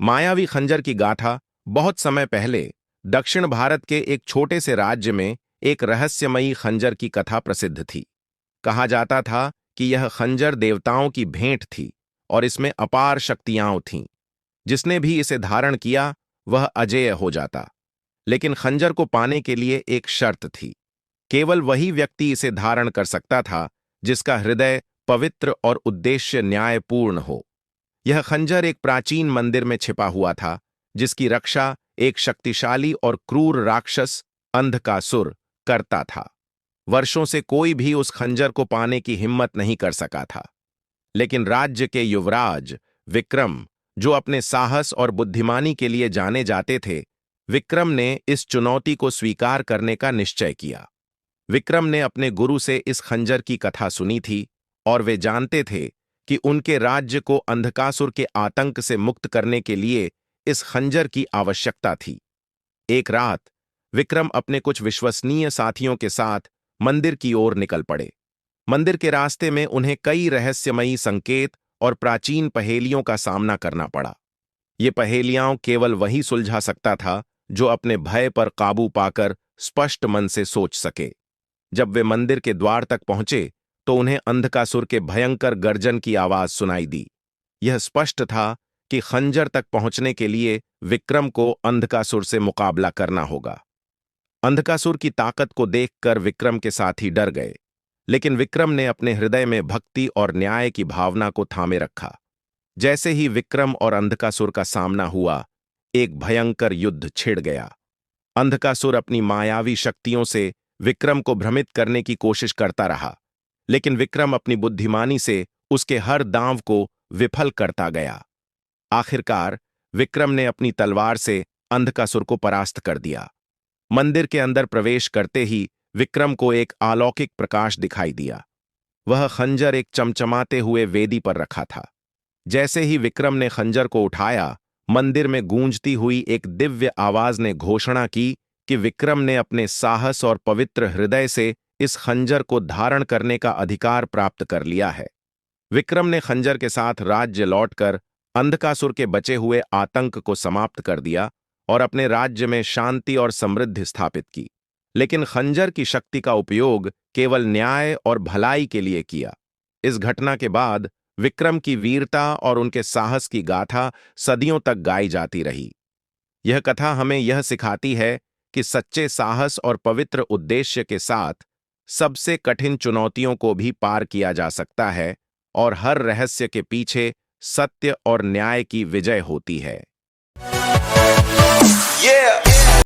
मायावी खंजर की गाथा बहुत समय पहले दक्षिण भारत के एक छोटे से राज्य में एक रहस्यमयी खंजर की कथा प्रसिद्ध थी। कहा जाता था कि यह खंजर देवताओं की भेंट थी और इसमें अपार शक्तियां थीं। जिसने भी इसे धारण किया वह अजेय हो जाता। लेकिन खंजर को पाने के लिए एक शर्त थी। केवल वही व्यक्ति इसे धारण कर सकता था जिसका हृदय पवित्र और उद्देश्य न्यायपूर्ण हो। यह खंजर एक प्राचीन मंदिर में छिपा हुआ था, जिसकी रक्षा एक शक्तिशाली और क्रूर राक्षस अंधकासुर करता था। वर्षों से कोई भी उस खंजर को पाने की हिम्मत नहीं कर सका था। लेकिन राज्य के युवराज विक्रम, जो अपने साहस और बुद्धिमानी के लिए जाने जाते थे, विक्रम ने इस चुनौती को स्वीकार करने का निश्चय किया। विक्रम ने अपने गुरु से इस खंजर की कथा सुनी थी और वे जानते थे कि उनके राज्य को अंधकासुर के आतंक से मुक्त करने के लिए इस खंजर की आवश्यकता थी। एक रात विक्रम अपने कुछ विश्वसनीय साथियों के साथ मंदिर की ओर निकल पड़े। मंदिर के रास्ते में उन्हें कई रहस्यमयी संकेत और प्राचीन पहेलियों का सामना करना पड़ा। ये पहेलियां केवल वही सुलझा सकता था जो अपने भय पर काबू पाकर स्पष्ट मन से सोच सके। जब वे मंदिर के द्वार तक पहुंचे तो उन्हें अंधकासुर के भयंकर गर्जन की आवाज सुनाई दी। यह स्पष्ट था कि खंजर तक पहुंचने के लिए विक्रम को अंधकासुर से मुकाबला करना होगा। अंधकासुर की ताकत को देखकर विक्रम के साथी डर गए, लेकिन विक्रम ने अपने हृदय में भक्ति और न्याय की भावना को थामे रखा। जैसे ही विक्रम और अंधकासुर का सामना हुआ, एक भयंकर युद्ध छिड़ गया। अंधकासुर अपनी मायावी शक्तियों से विक्रम को भ्रमित करने की कोशिश करता रहा, लेकिन विक्रम अपनी बुद्धिमानी से उसके हर दांव को विफल करता गया। आखिरकार विक्रम ने अपनी तलवार से अंधकासुर को परास्त कर दिया। मंदिर के अंदर प्रवेश करते ही विक्रम को एक अलौकिक प्रकाश दिखाई दिया। वह खंजर एक चमचमाते हुए वेदी पर रखा था। जैसे ही विक्रम ने खंजर को उठाया, मंदिर में गूंजती हुई एक दिव्य आवाज ने घोषणा की कि विक्रम ने अपने साहस और पवित्र हृदय से इस खंजर को धारण करने का अधिकार प्राप्त कर लिया है। विक्रम ने खंजर के साथ राज्य लौटकर अंधकासुर के बचे हुए आतंक को समाप्त कर दिया और अपने राज्य में शांति और समृद्धि स्थापित की। लेकिन खंजर की शक्ति का उपयोग केवल न्याय और भलाई के लिए किया। इस घटना के बाद विक्रम की वीरता और उनके साहस की गाथा सदियों तक गाई जाती रही। यह कथा हमें यह सिखाती है कि सच्चे साहस और पवित्र उद्देश्य के साथ सबसे कठिन चुनौतियों को भी पार किया जा सकता है और हर रहस्य के पीछे सत्य और न्याय की विजय होती है।